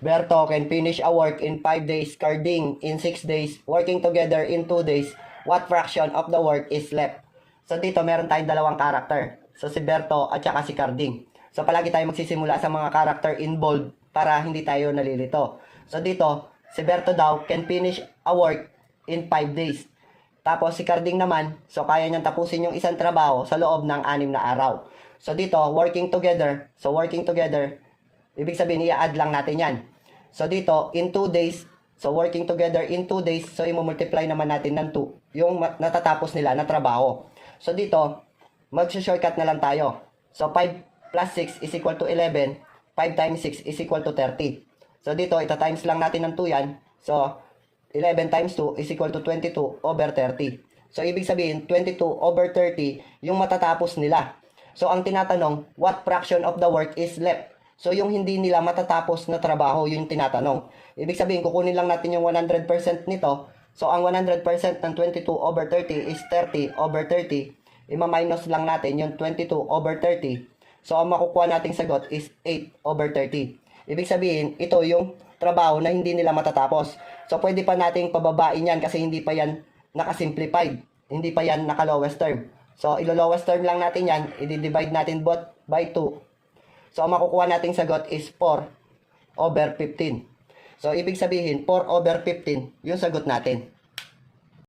Berto can finish a work in 5 days, Carding in 6 days, working together in 2 days, what fraction of the work is left? So dito meron tayong dalawang character. So si Berto at saka si Carding. So palagi tayo magsisimula sa mga character in bold para hindi tayo nalilito. So dito, si Berto daw can finish a work in 5 days. Tapos si Carding naman, so kaya niyang tapusin yung isang trabaho sa loob ng 6 na araw. So dito, working together. So working together, ibig sabihin, i-add lang natin yan. So dito, in 2 days, so working together in 2 days, so i-multiply naman natin ng 2, yung natatapos nila na trabaho. So dito, mag-shortcut na lang tayo. So 5 plus 6 is equal to 11, 5 times 6 is equal to 30. So dito, ita-times lang natin ng 2 yan. So 11 times 2 is equal to 22 over 30. So ibig sabihin, 22 over 30 yung matatapos nila. So ang tinatanong, what fraction of the work is left? So yung hindi nila matatapos na trabaho, yung tinatanong. Ibig sabihin, kukunin lang natin yung 100% nito. So ang 100% ng 22 over 30 is 30 over 30. Ima-minus lang natin yung 22 over 30. So ang makukuha nating sagot is 8 over 30. Ibig sabihin, ito yung trabaho na hindi nila matatapos. So pwede pa nating pababain yan kasi hindi pa yan nakasimplified. Hindi pa yan naka-lowest term. So ilo-lowest term lang natin yan. I-divide natin both by 2. So, ang makukuha nating sagot is 4 over 15. So, ibig sabihin, 4 over 15, yung sagot natin.